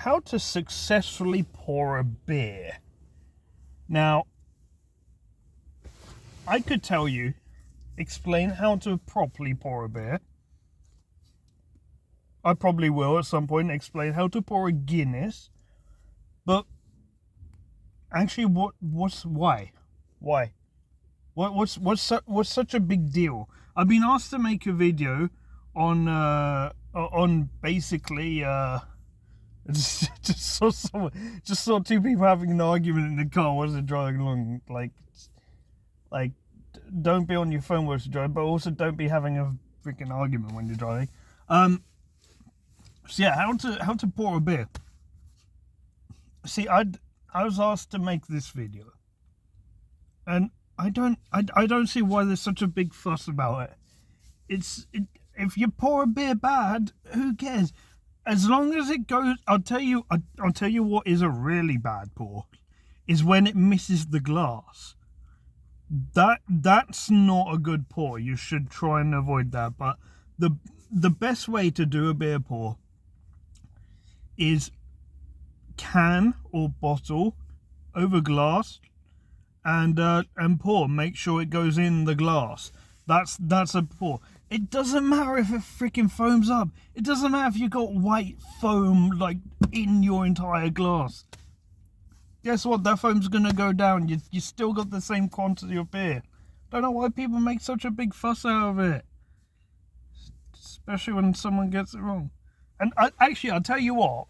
how to successfully pour a beer. Now, I could tell you, explain how to properly pour a beer. I probably will at some point explain how to pour a Guinness. But actually, why? What's such a big deal? I've been asked to make a video on basically just saw two people having an argument in the car while they're driving along. Like don't be on your phone while you're driving, but also don't be having a freaking argument when you're driving. So yeah, how to pour a beer. See, I was asked to make this video, and I don't see why there's such a big fuss about it. If you pour a beer bad, who cares? As long as it goes, I'll tell you what is a really bad pour is when it misses the glass. That's not a good pour. You should try and avoid that. But the best way to do a beer pour is can or bottle over glass and pour. Make sure it goes in the glass. That's a pour. It doesn't matter if it freaking foams up. It doesn't matter if you got white foam like in your entire glass. Guess what? That foam's gonna go down. You still got the same quantity of beer. Don't know why people make such a big fuss out of it, especially when someone gets it wrong. And I'll tell you what.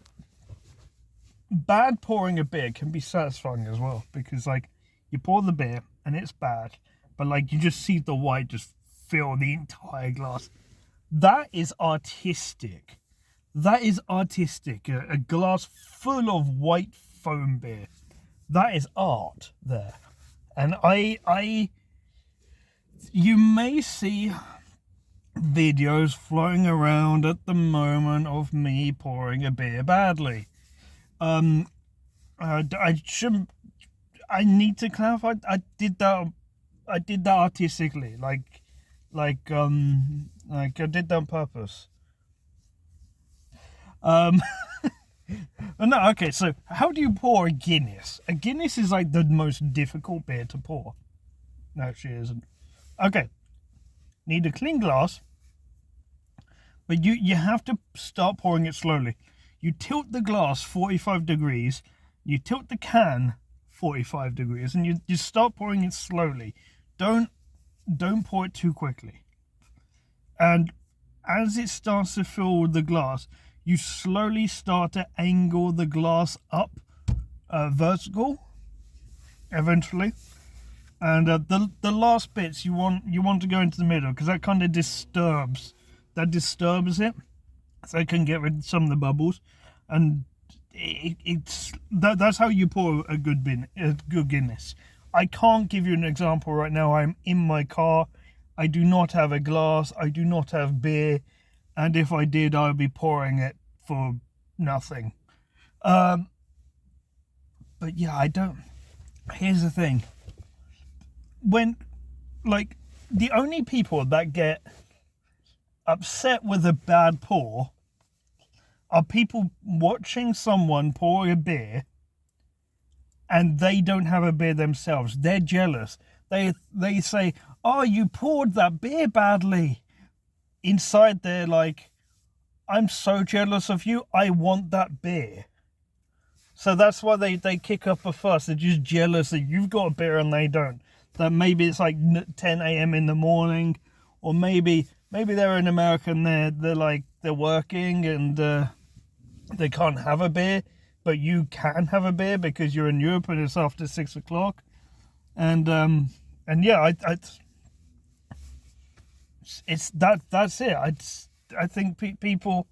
Bad pouring a beer can be satisfying as well, because like you pour the beer and it's bad, but like you just see the white just fill the entire glass. That is artistic. A glass full of white foam beer. That is art there. And you may see videos flowing around at the moment of me pouring a beer badly. I need to clarify. I did that artistically, like I did that on purpose. No, okay. So how do you pour a Guinness? A Guinness is like the most difficult beer to pour. No, it isn't. Okay, need a clean glass, but you have to start pouring it slowly. You tilt the glass 45 degrees, you tilt the can 45 degrees, and you start pouring it slowly. Don't pour it too quickly. And as it starts to fill the glass, you slowly start to angle the glass up, vertical, eventually. And the last bits you want to go into the middle, because that kind of disturbs it. So I can get rid of some of the bubbles, and that's how you pour a good Guinness. I can't give you an example right now. I'm in my car. I do not have a glass. I do not have beer, and if I did, I would be pouring it for nothing. But yeah, I don't. Here's the thing. When, like, the only people that get upset with a bad pour are people watching someone pour a beer and they don't have a beer themselves. They're jealous. They say, "Oh, you poured that beer badly." Inside they're like, "I'm so jealous of you. I want that beer." So that's why they kick up a fuss. They're just jealous that you've got a beer and they don't. That maybe it's like 10 a.m. in the morning, or maybe they're in America and they're working and they can't have a beer, but you can have a beer because you're in Europe and it's after 6 o'clock. And yeah, that's it. I think people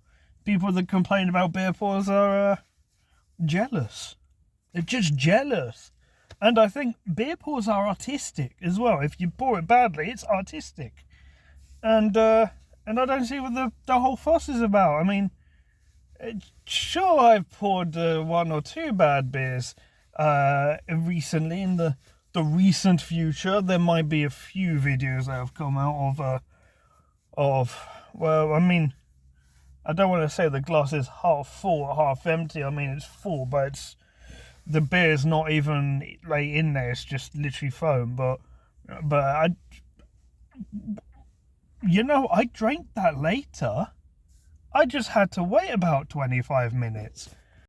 that complain about beer pours are jealous. They're just jealous. And I think beer pours are artistic as well. If you pour it badly, it's artistic. And I don't see what the whole fuss is about. I mean, sure, I've poured one or two bad beers recently. In the recent future, there might be a few videos that have come out of well, I mean, I don't want to say the glass is half full or half empty. I mean, it's full, but the beer's not even like in there. It's just literally foam. But I drank that later. I just had to wait about 25 minutes.